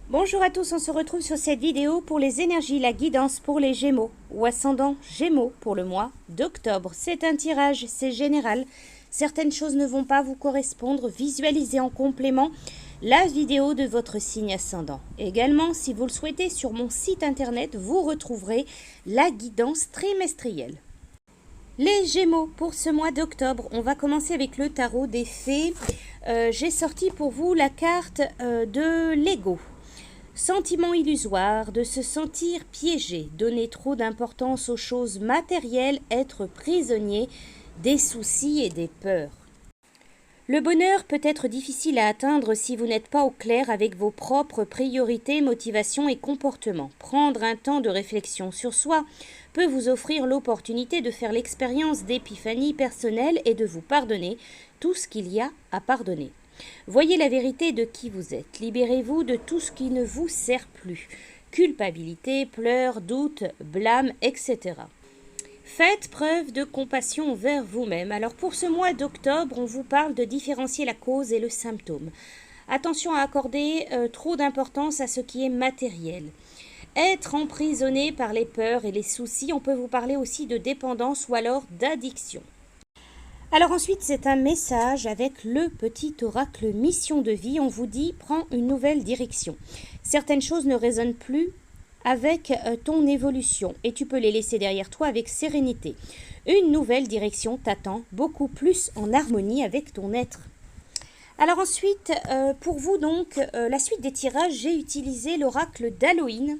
Bonjour à tous, on se retrouve sur cette vidéo pour les énergies, la guidance pour les Gémeaux ou ascendant Gémeaux pour le mois d'octobre. C'est un tirage, c'est général. Certaines choses ne vont pas vous correspondre. Visualisez en complément la vidéo de votre signe ascendant. Également, si vous le souhaitez, sur mon site internet, vous retrouverez la guidance trimestrielle. Les Gémeaux pour ce mois d'octobre, on va commencer avec le tarot des fées. J'ai sorti pour vous la carte de l'ego. Sentiment illusoire, de se sentir piégé, donner trop d'importance aux choses matérielles, être prisonnier des soucis et des peurs. Le bonheur peut être difficile à atteindre si vous n'êtes pas au clair avec vos propres priorités, motivations et comportements. Prendre un temps de réflexion sur soi peut vous offrir l'opportunité de faire l'expérience d'épiphanie personnelle et de vous pardonner tout ce qu'il y a à pardonner. Voyez la vérité de qui vous êtes. Libérez-vous de tout ce qui ne vous sert plus. Culpabilité, pleurs, doutes, blâme, etc. Faites preuve de compassion envers vous-même. Alors pour ce mois d'octobre, on vous parle de différencier la cause et le symptôme. Attention à accorder trop d'importance à ce qui est matériel. Être emprisonné par les peurs et les soucis, on peut vous parler aussi de dépendance ou alors d'addiction. Alors ensuite, c'est un message avec le petit oracle mission de vie. On vous dit, prends une nouvelle direction. Certaines choses ne résonnent plus avec ton évolution et tu peux les laisser derrière toi avec sérénité. Une nouvelle direction t'attend, beaucoup plus en harmonie avec ton être. Alors ensuite, pour vous donc, la suite des tirages, j'ai utilisé l'oracle d'Halloween.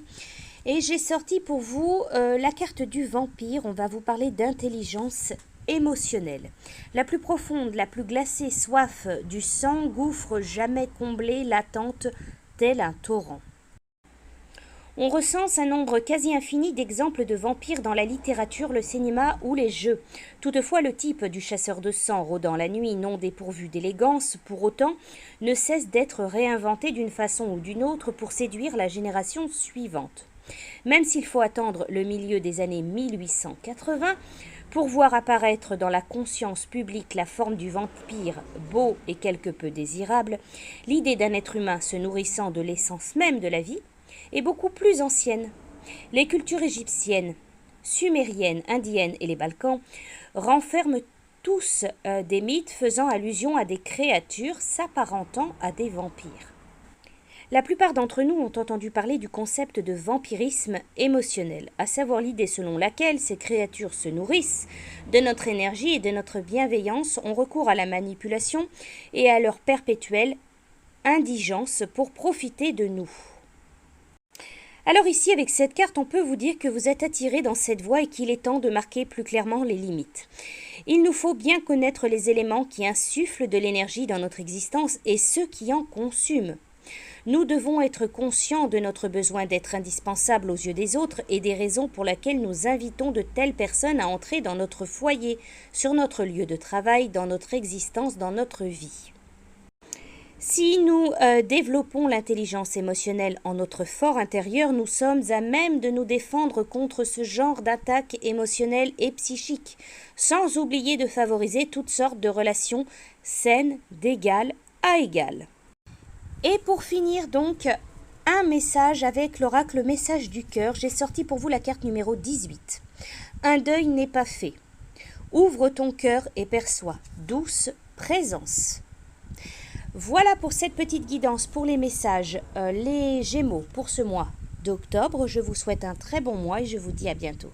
Et j'ai sorti pour vous la carte du vampire. On va vous parler d'intelligence émotionnelle. La plus profonde, la plus glacée soif du sang, gouffre jamais comblé, latente, tel un torrent. On recense un nombre quasi infini d'exemples de vampires dans la littérature, le cinéma ou les jeux. Toutefois, le type du chasseur de sang rôdant la nuit, non dépourvu d'élégance, pour autant, ne cesse d'être réinventé d'une façon ou d'une autre pour séduire la génération suivante. Même s'il faut attendre le milieu des années 1880 pour voir apparaître dans la conscience publique la forme du vampire beau et quelque peu désirable, l'idée d'un être humain se nourrissant de l'essence même de la vie est beaucoup plus ancienne. Les cultures égyptiennes, sumériennes, indiennes et les Balkans renferment tous des mythes faisant allusion à des créatures s'apparentant à des vampires. La plupart d'entre nous ont entendu parler du concept de vampirisme émotionnel, à savoir l'idée selon laquelle ces créatures se nourrissent de notre énergie et de notre bienveillance, ont recours à la manipulation et à leur perpétuelle indigence pour profiter de nous. Alors ici, avec cette carte, on peut vous dire que vous êtes attiré dans cette voie et qu'il est temps de marquer plus clairement les limites. Il nous faut bien connaître les éléments qui insufflent de l'énergie dans notre existence et ceux qui en consument. Nous devons être conscients de notre besoin d'être indispensable aux yeux des autres et des raisons pour lesquelles nous invitons de telles personnes à entrer dans notre foyer, sur notre lieu de travail, dans notre existence, dans notre vie. Si nous développons l'intelligence émotionnelle en notre fort intérieur, nous sommes à même de nous défendre contre ce genre d'attaques émotionnelles et psychiques, sans oublier de favoriser toutes sortes de relations saines d'égal à égal. Et pour finir donc, un message avec l'oracle message du cœur. J'ai sorti pour vous la carte numéro 18. Un deuil n'est pas fait. Ouvre ton cœur et perçois douce présence. Voilà pour cette petite guidance pour les messages, les Gémeaux pour ce mois d'octobre. Je vous souhaite un très bon mois et je vous dis à bientôt.